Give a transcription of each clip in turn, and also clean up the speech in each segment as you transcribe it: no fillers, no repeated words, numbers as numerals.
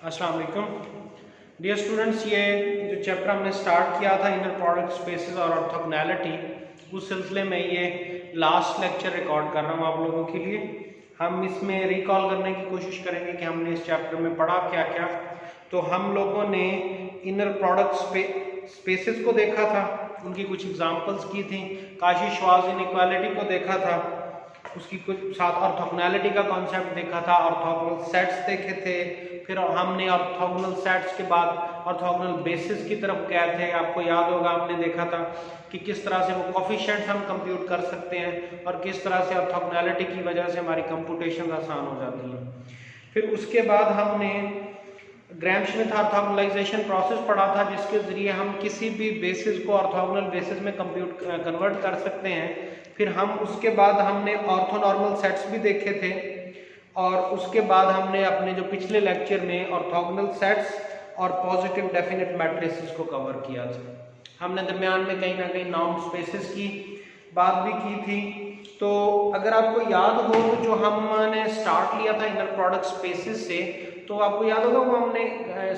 अस्सलाम वालेकुम dear students. ये जो चैप्टर हमने स्टार्ट किया था इनर प्रोडक्ट स्पेसेस और ऑर्थोगोनैलिटी, उस सिलसिले में ये लास्ट लेक्चर रिकॉर्ड कर रहा हूँ आप लोगों के लिए। हम इसमें रिकॉल करने की कोशिश करेंगे कि हमने इस चैप्टर में पढ़ा क्या क्या। तो हम लोगों ने इनर प्रोडक्ट स्पेसेस को देखा था, उनकी कुछ एग्जांपल्स की थी, काशी-श्वार्ज़ इनइक्वालिटी को देखा था, उसकी कुछ साथ ऑर्थोगोनैलिटी का कॉन्सेप्ट देखा था, ऑर्थोगोनल सेट्स देखे थे, फिर हमने ऑर्थोगोनल सेट्स के बाद ऑर्थोगोनल बेसिस की तरफ गए थे। आपको याद होगा हमने देखा था कि किस तरह से वो कोफिशिएंट्स हम कंप्यूट कर सकते हैं और किस तरह से ऑर्थोगोनैलिटी की वजह से हमारी कंप्यूटेशन आसान हो जाती है। फिर उसके बाद हमने ग्राहम श्मिट ऑर्थोगोनलाइजेशन प्रोसेस पढ़ा था, जिसके ज़रिए हम किसी भी बेसिस को ऑर्थोगोनल बेसिस में कन्वर्ट कर सकते हैं। फिर हम उसके बाद हमने ऑर्थोनॉर्मल सेट्स भी देखे थे और उसके बाद हमने अपने जो पिछले लेक्चर में ऑर्थोगोनल सेट्स और पॉजिटिव डेफिनेट मैट्रिसेस को कवर किया था। हमने दरमियान में कहीं ना कहीं नॉर्म स्पेसेस की बात भी की थी। तो अगर आपको याद हो तो जो हमने स्टार्ट लिया था इनर प्रोडक्ट स्पेसेस से, तो आपको याद होगा वो हमने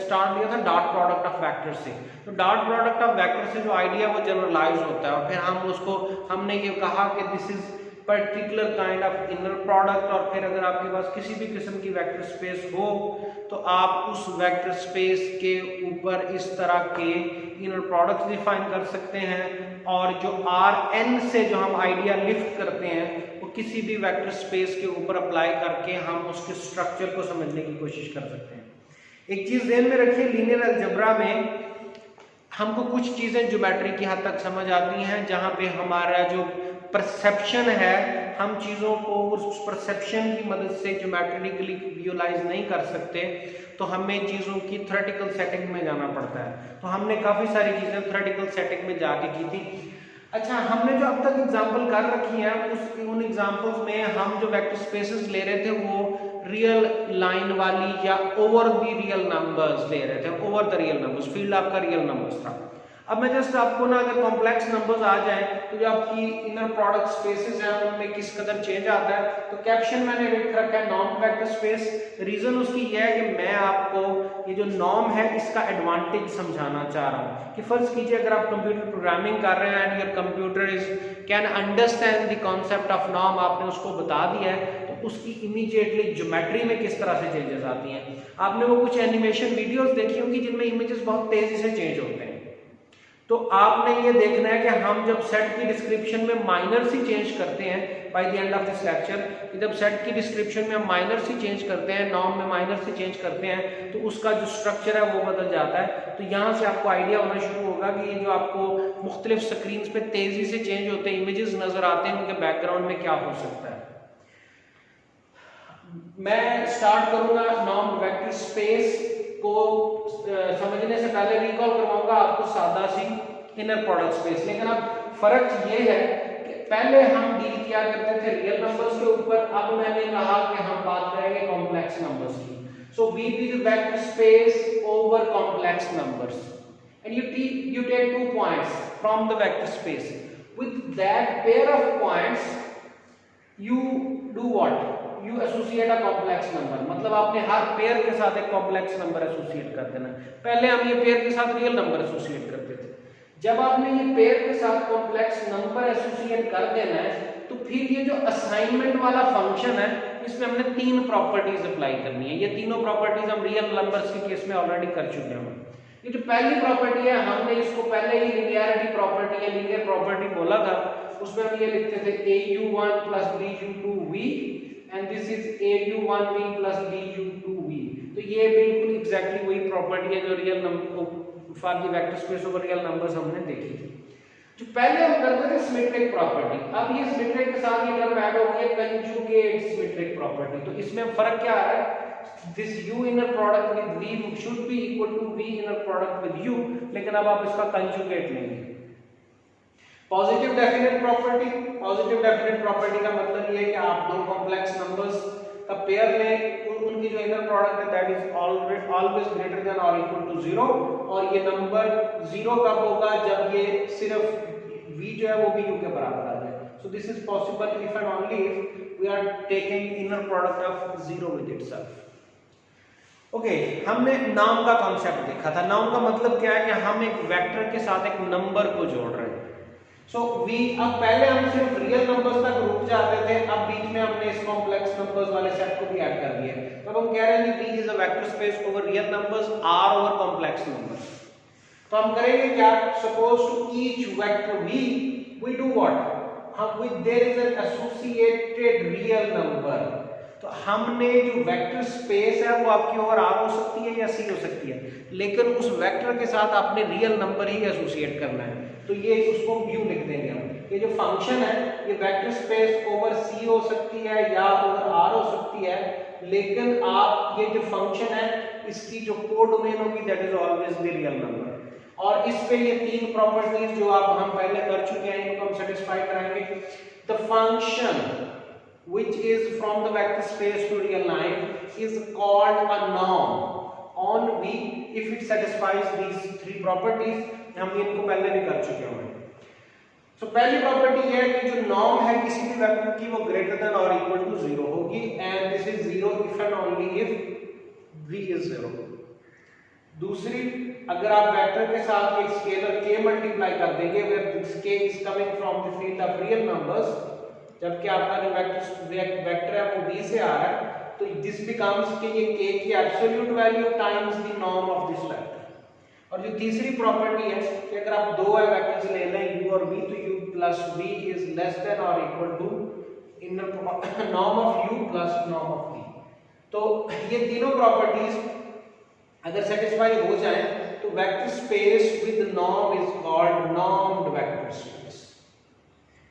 स्टार्ट लिया था डॉट प्रोडक्ट ऑफ वेक्टर से। तो डॉट प्रोडक्ट ऑफ वेक्टर से जो आइडिया वो जनरलाइज होता है और फिर हमने ये कहा कि this is particular kind of inner product. और फिर अगर आपके पास किसी भी किस्म की वेक्टर स्पेस हो तो आप उस वेक्टर स्पेस के ऊपर इस तरह के इनर प्रोडक्ट डिफाइन कर सकते हैं और जो Rn से जो हम आइडिया लिफ्ट करते हैं वो किसी भी वेक्टर स्पेस के ऊपर अप्लाई करके हम उसके स्ट्रक्चर को समझने की कोशिश कर सकते हैं। एक चीज ध्यान में रखिए, लीनियर अलजेब्रा में हमको कुछ चीजें ज्योमेट्री की हद तक समझ आती हैं, जहां पे हमारा जो परसेप्शन है हम चीज़ों को उस परसेप्शन की मदद से ज्योमेट्रिकली विजुअलाइज नहीं कर सकते, तो हमें चीज़ों की थ्योरेटिकल सेटिंग में जाना पड़ता है। तो हमने काफ़ी सारी चीज़ें थ्योरेटिकल सेटिंग में जाके की थी। अच्छा, हमने जो अब तक एग्जांपल कर रखी हैं उन एग्जांपल्स में हम जो वेक्टर स्पेसेस ले रहे थे वो रियल लाइन वाली या ओवर द रियल नंबर्स ले रहे थे, over the real numbers, field आपका रियल नंबर्स था। अब मैं जस्ट आपको ना अगर कॉम्प्लेक्स नंबर्स आ जाए तो जो आपकी इनर प्रोडक्ट स्पेसेस हैं उनमें किस कदर चेंज आता है। तो कैप्शन मैंने लिख रखा है नॉर्म वेक्टर स्पेस। रीजन उसकी यह है कि मैं आपको ये जो नॉर्म है इसका एडवांटेज समझाना चाह रहा हूँ कि फर्ज कीजिए अगर आप कंप्यूटर प्रोग्रामिंग कर रहे हैं and your computer is can understand the concept of norm, आपने उसको बता दिया है तो उसकी इमीडिएटली ज्योमेट्री में किस तरह से चेंजेस आती हैं। आपने वो कुछ एनिमेशन वीडियोस देखी होंगी जिनमें इमेजेस बहुत तेजी से चेंज होते हैं। तो आपने ये देखना है कि हम जब सेट की डिस्क्रिप्शन में माइनर सी चेंज करते हैं by the end of this lecture, कि जब सेट की डिस्क्रिप्शन में हम माइनर सी चेंज करते हैं, नॉर्म में माइनर सी चेंज करते हैं, तो उसका जो स्ट्रक्चर है वो बदल जाता है। तो यहाँ से आपको आइडिया होना शुरू होगा कि ये जो आपको मुख्तलिफ स्क्रीन पे तेजी से चेंज होते हैं इमेजेस नजर आते हैं, उनके बैकग्राउंड में क्या हो सकता है। मैं स्टार्ट करूंगा नॉर्म वेक्टर स्पेस को समझने से पहले रिकॉल करवाऊंगा आपको सादा सी इनर प्रोडक्ट स्पेस। लेकिन अब फर्क ये है कि पहले हम डील किया करते थे रियल नंबर्स के ऊपर, अब मैंने कहा कि हम बात करेंगे कॉम्प्लेक्स नंबर्स की। So we be the vector space over complex numbers and you take 2 points from the vector space. With that pair of points you do what? You associate a complex number, मतलब आपने हर pair के साथ एक complex number associate कर देना। पहले हम ये पेयर के साथ रियल नंबर एसोसिएट करते थे, जब आपने ये पेयर के साथ कॉम्प्लेक्स नंबर एसोसिएट कर देना है तो फिर ये जो असाइनमेंट वाला फंक्शन है इसमें हमने 3 प्रॉपर्टीज अप्लाई करनी है। ये तीनों प्रॉपर्टीज हम रियल नंबर्स के केस में ऑलरेडी कर चुके हैं। ये जो पहली प्रॉपर्टी है हमने इसको पहले ही लिनियरिटी प्रॉपर्टी या लीनियर प्रॉपर्टी बोला था, उसमें हम ये लिखते थे au1 plus bu2v and this is au1v plus bu2v। तो ये बिल्कुल एग्जैक्टली वही प्रॉपर्टी है जो real number for the vector space over real numbers हमने देखी थी। जो पहले हम करते थे सिमेट्रिक प्रॉपर्टी, अब ये सिमेट्रिक के साथ ये टर्म ऐड हो गई है कंजुगेट सिमेट्रिक प्रॉपर्टी। तो इसमें फर्क क्या आ रहा है, this u inner product with v should be equal to v inner product with u, लेकिन अब आप इसका कंजुगेट लेंगे। Positive definite property, positive definite property का मतलब ये है कि आप दो कॉम्प्लेक्स नंबर्स का पेयर लें, उनकी जो इनर प्रोडक्ट है that is always greater than और इक्वल टू 0, और ये नंबर 0 कब होगा, जब ये सिर्फ v जो है वो भी u के बराबर आ जाए। So this is possible if and only if we are taking inner product of 0 with itself. Okay, हमने नाउन का कॉन्सेप्ट देखा था। नाउन का मतलब क्या है कि हम एक वेक्टर के साथ एक नंबर को जोड़ रहे हैं। सो वी, अब पहले हम सिर्फ रियल नंबर्स तक रुक जाते थे, अब बीच में हमने इस कॉम्प्लेक्स नंबर्स वाले सेट को भी ऐड कर दिया। तब हम कह रहे हैं कि V is a vector space over real numbers, R over complex numbers. तो हम करेंगे क्या, suppose to each vector V we do what, हम with there is an associated real number. तो हमने जो वेक्टर स्पेस है वो आपकी ओवर R हो सकती है या C हो सकती है, लेकिन उस वेक्टर के साथ आपने रियल नंबर ही एसोसिएट करना है। तो ये उसको U लिख देंगे हम। ये जो फंक्शन है ये वेक्टर स्पेस ओवर C हो सकती है या ओवर R हो सकती है, लेकिन आप ये जो फंक्शन है इसकी जो कोडोमेन होगी that is always the real number. और इस पे ये तीन प्रॉपर्टीज जो आप हम पहले कर चुके हैं इनको हम सेटिस्फाई कराएंगे। The function which is from the vector space to real line is called a norm on V if it satisfies these three properties। हम इनको पहले भी कर चुके हैं। तो पहली प्रॉपर्टी ये है कि जो नॉर्म है किसी भी वेक्टर की वो ग्रेटर देन और इक्वल टू 0 होगी, and this is 0 if and only if V is 0। दूसरी, अगर आप वेक्टर के साथ एक स्केलर k मल्टीप्लाई कर देंगे where this k is coming from the field of real numbers, जबकि आपका जो वेक्टर है वो V से आ रहा है, तो दिस बिकम्स कि ये k की absolute value times the norm of this vector. और जो तीसरी प्रॉपर्टी है कि अगर आप दो वेक्टर्स ले लें u और v, तो u plus v is less than और equal to inner norm of u plus norm of v। तो ये तीनों प्रॉपर्टीज अगर सेटिस्फाई हो जाए तो vector space with norm is called normed vector space.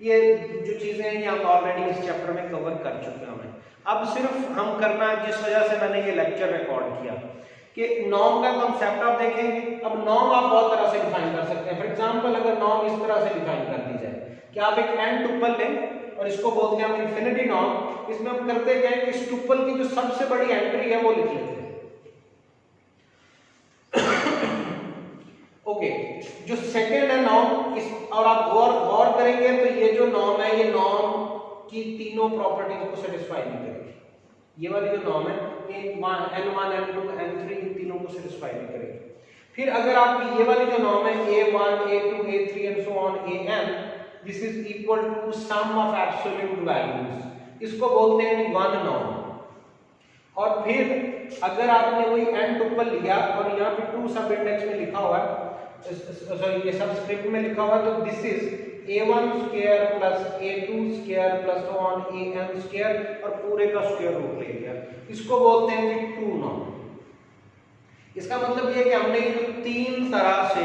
ये जो चीजें हैं ये हम ऑलरेडी इस चैप्टर में कवर कर चुके हैं। अब सिर्फ हम करना, जिस वजह से मैंने ये लेक्चर रिकॉर्ड किया, कि नॉर्म का कॉन्सेप्ट आप देखेंगे। अब नॉर्म आप बहुत तरह से डिफाइन कर सकते हैं। फॉर एग्जांपल अगर नॉर्म इस तरह से डिफाइन कर दी जाए कि आप एक n टुपल लें और इसको बोलते हैं हम इंफिनिटी नॉर्म। इसमें हम करते क्या है कि इस टुपल की जो सबसे बड़ी एंट्री है वो लिख लेते हैं। ओके, जो सेकंड है नॉर्म, इस और आप गौर करेंगे तो ये जो नॉर्म है ये नॉर्म की तीनों प्रॉपर्टीज को सेटिस्फाई नहीं करेगी। ये वाली जो नॉर्म है n1 n2 n3 इन तीनों को सेटिस्फाई नहीं करेगी। फिर अगर आपकी ये वाली जो नॉर्म है a1 a2 a3 and so on an, this is equal to sum of absolute values, इसको बोलते हैं वन नॉर्म। और फिर अगर आपने वही n टुपल लिया और यहाँ पे 2 सब इंडेक्स में लिखा हुआ है, सॉरी ये सबस्क्रिप्ट में लिखा हुआ है, तो this is a1 square plus a2 square plus on an square और पूरे का स्क्वायर रूट ले लिया, इसको बोलते हैं कि 2 नॉर्म। इसका मतलब ये है कि हमने ये जो तीन तरह से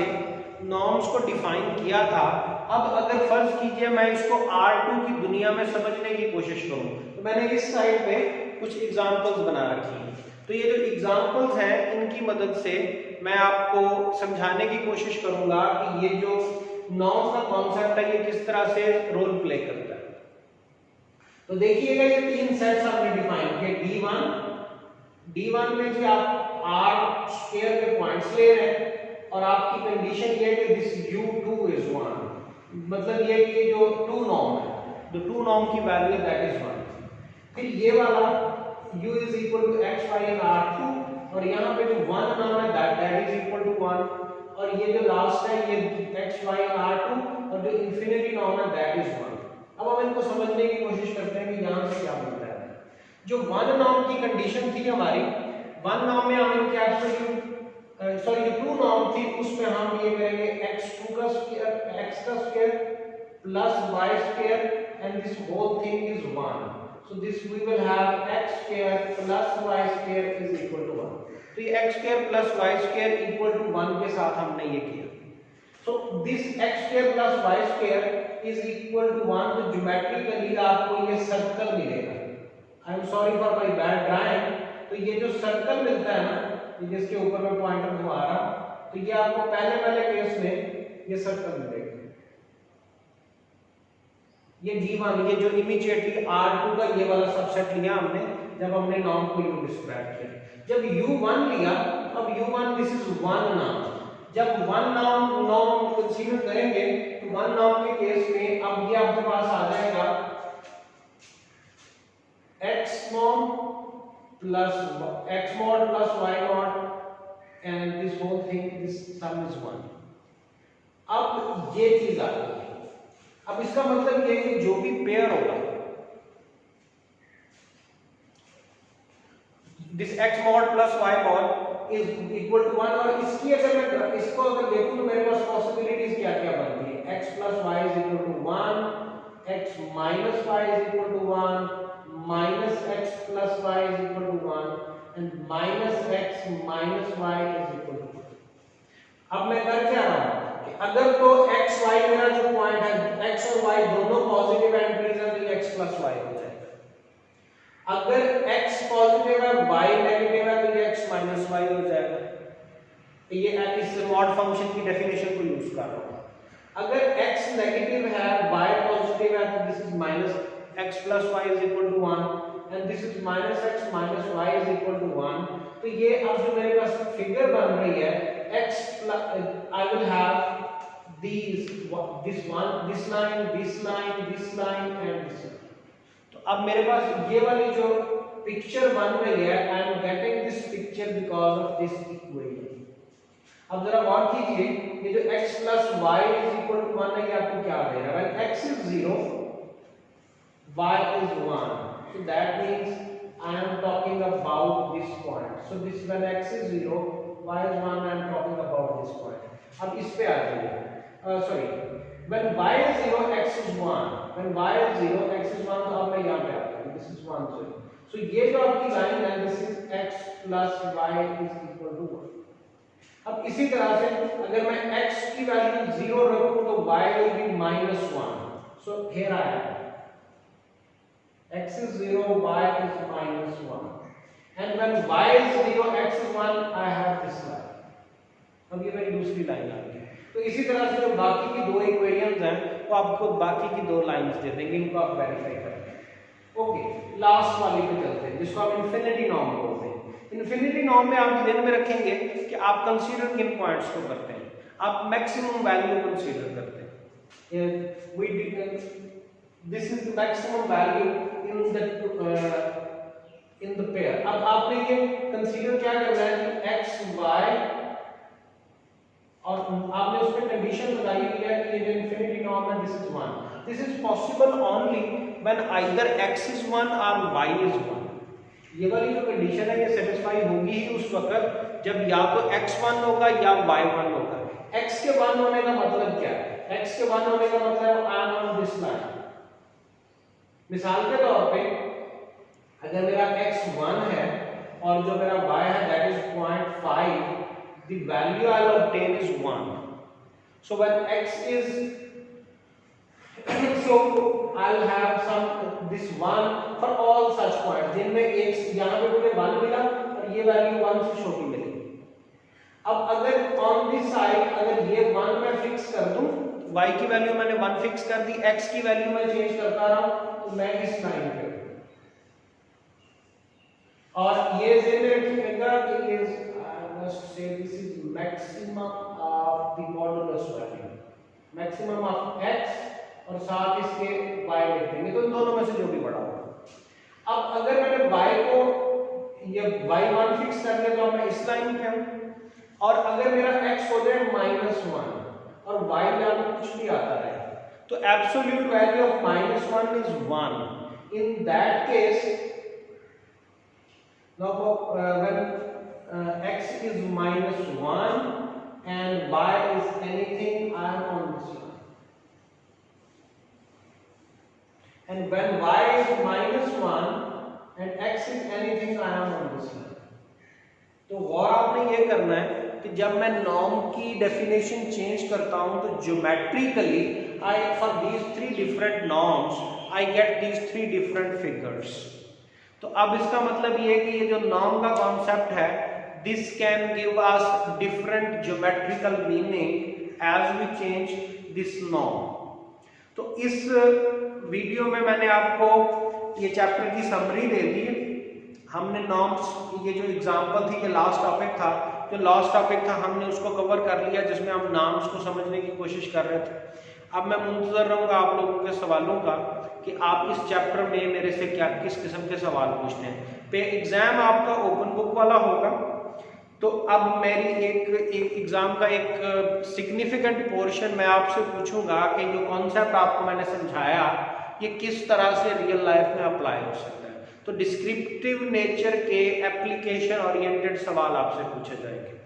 नॉर्म्स को डिफाइन किया था, अब अगर फर्ज कीजिए मैं इसको R2 की दुनिया में समझने की कोशिश करूं, तो मैंने इस साइड पे कुछ एग्जांपल्स बना रखी हैं। तो ये जो एग्जांपल्स हैं इनकी मदद से मैं आपको समझाने की कोशिश करूंगा कि ये जो नॉर्म्स का कॉन्सेप्ट है ये किस तरह से रोल प्ले करता है। तो देखिएगा ये तीन सेट्स हमने डिफाइन किए। D1 में जी आप R स्क्वायर के पॉइंट्स ले रहे हैं और आपकी कंडीशन ये है कि दिस U2 इज 1, मतलब ये कि जो 2 नॉर्म है, तो 2 नॉर्म की वैल्यू दैट इज 1। फिर ये वाला U is equal to x y and R2, और यहाँ पे जो 1 नॉर्म है दैट इज इक्वल टू 1, और ये जो लास्ट है ये x y and R2, और जो इंफिनिटी नॉर्म है दैट इज 1। अब हम इनको समझने की कोशिश करते हैं कि यहाँ से क्या मिलता है। जो 1 नॉर्म की कंडीशन थी हमारी, 1 नॉर्म में हम इनके एब्सोल्यूट सॉरी जो 2 नॉर्म थी उसमें हम ये करेंगे x2 का स्क्वायर x का square plus y square and this whole thing is 1, so this we will have x square plus y square is equal to 1। तो ये x square plus y square equal to 1 के साथ हमने ये किया। so this x square plus y square is equal to 1, तो geometrically आपको ये सर्कल मिलेगा। I am sorry for my bad drawing. तो ये जो सर्कल मिलता है ना, जिसके ऊपर मैं पॉइंटर घुमा रहा हूं, तो ये आपको पहले केस में ये सर्कल मिलेगा। ये D1 ये जो इमीडिएटली R2 का ये वाला सबसेट लिया हमने जब हमने नॉर्म को यूं डिस्क्राइब किया। जब U1 लिया, अब U1 दिस इज 1 नॉर्म। जब 1 नॉर्म कंसीडर करेंगे तो 1 नॉर्म के केस में अब ये आपके पास आ जाएगा x norm plus x mod plus y mod and this whole thing, this sum is 1. अब ये चीज आ गई है। अब इसका मतलब ये है कि जो भी पेयर होगा, this x mod plus y mod is equal to 1, और इसकी अगर मैं इसको अगर देखूं तो मेरे पास पॉसिबिलिटीज क्या क्या बनती है। x plus y is equal to 1, x minus y is equal to 1, minus x plus y is equal to 1 and minus x minus y is equal to 1. अब मैं कर क्या रहा हूं कि अगर तो x y मेरा जो पॉइंट है, x और y दोनों पॉजिटिव एंट्रीज हैं तो x plus y हो जाएगा। अगर x पॉजिटिव है y नेगेटिव है तो ये x minus y हो जाएगा। तो ये इस मॉड फंक्शन की डेफिनेशन को यूज कर रहा हूं। अगर x नेगेटिव है y पॉजिटिव है तो this is minus x plus y is equal to 1 and this is minus x minus y is equal to 1. तो ये अब जो मेरे पास फिगर बन रही है, x plus I will have these this one, this line, this line, this line and this line. तो अब मेरे पास ये वाली जो पिक्चर बन रही है, I am getting this picture because of this equation. अब जरा गौर कीजिए, ये जो x plus y is equal to 1 है, ये आपको क्या दे रहा है? When x is 0, y is 1. So that means I am talking about this point. So this when x is 0, y is 1, I am talking about this point. अब इस पे आ जाइए। Sorry, when y is 0, x is 1. When y is 0, x is 1, तो अब मैं यहाँ पे आता हूँ। This is 1, sorry. So ये जो आपकी लाइन है, this is x plus y is equal to 1. अब इसी तरह से अगर मैं x की वैल्यू 0 रखूं तो y will be minus 1. So here I am. X is 0, y is minus 1. And when y is 0, x is 1, I have this line. अब ये मेरी दूसरी लाइन आ गई। तो इसी तरह से जो बाकी की दो इक्वेशंस हैं वो आपको बाकी की दो लाइंस दे देंगे, इनको आप वेरीफाई करेंगे। ओके, लास्ट वाली पे चलते हैं जिसको आप इन्फिनिटी नॉर्म बोलते हैं। इन्फिनिटी नॉर्म में आप ध्यान में रखेंगे कि आप कंसीडर किन पॉइंट्स को करते हैं। आप मैक्सिमम वैल्यू कंसीडर करते हैं। This is the maximum value in the pair. अब आपने ये कंसीडर क्या करना है कि x y, और आपने उस पे कंडीशन लगाई हुई है कि ये इंफिनिटी नॉर्म है, this is 1. This is possible only when either x is 1 और y is 1. ये वाली जो कंडीशन है ये सेटिस्फाई होगी ही उस वक्त जब या तो x 1 होगा या y 1 होगा। x के 1 होने का मतलब क्या है? x के 1 होने का मतलब I am on this line. मिसाल के तौर पे अगर मेरा x 1 है और जो मेरा y है that is 0.5, the value I will obtain is 1. So when x is so I will have some this 1 for all such points जिनमें x यहाँ पे मुझे 1 मिला और ये वैल्यू 1 से छोटी मिली। अब अगर on this side अगर ये 1 मैं फिक्स कर दूं, y की वैल्यू मैंने 1 फिक्स कर दी, x की वैल्यू मैं चेंज करता रहा तो मैं इस लाइन पे, और ये ध्यान में रखिएगा कि is I must say this is maximum of the modulus value, maximum of x और साथ इसके y लिख देंगे तो इन दोनों में से जो भी बड़ा होगा। अब अगर मैंने y को ये y1 फिक्स कर लिया तो मैं इस लाइन पे हूं, और अगर मेरा x हो जाए -1 और y यहाँ पे कुछ भी आता रहे तो absolute value of -1 is 1. In that case, now when x is -1 and y is anything, I am on this line. And when y is -1 and x is anything, I am on this line. तो गौर आपने ये करना है कि जब मैं norm की definition change करता हूं तो geometrically I for these three different norms I get these three different figures. तो अब इसका मतलब ये है कि ये जो नॉर्म का कॉन्सेप्ट है, this can give us different geometrical meaning as we change this norm. तो इस वीडियो में मैंने आपको ये चैप्टर की समरी दे दी है। हमने नॉर्म्स, ये जो एग्जांपल थी ये लास्ट टॉपिक था, जो लास्ट टॉपिक था हमने उसको कवर कर लिया जिसमें हम नॉर्म्स को समझने की कोशिश कर रहे थे। अब मैं मुंतज़र रहूँगा आप लोगों के सवालों का कि आप इस चैप्टर में मेरे से क्या किस किस्म के सवाल पूछते हैं। पे एग्जाम आपका ओपन बुक वाला होगा। तो अब मेरी एक एग्जाम का एक सिग्निफिकेंट पोर्शन मैं आपसे पूछूंगा कि जो कॉन्सेप्ट आपको मैंने समझाया ये किस तरह से रियल लाइफ में अप्लाई हो सकता है। तो डिस्क्रिप्टिव नेचर के एप्लीकेशन ओरिएंटेड सवाल आपसे पूछे जाएंगे।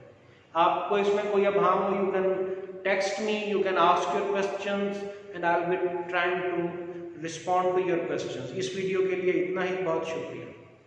आपको इसमें कोई अभाव हो, you can text me, you can ask your questions and I will be trying to respond to your questions. इस वीडियो के लिए इतना ही, बहुत शुक्रिया।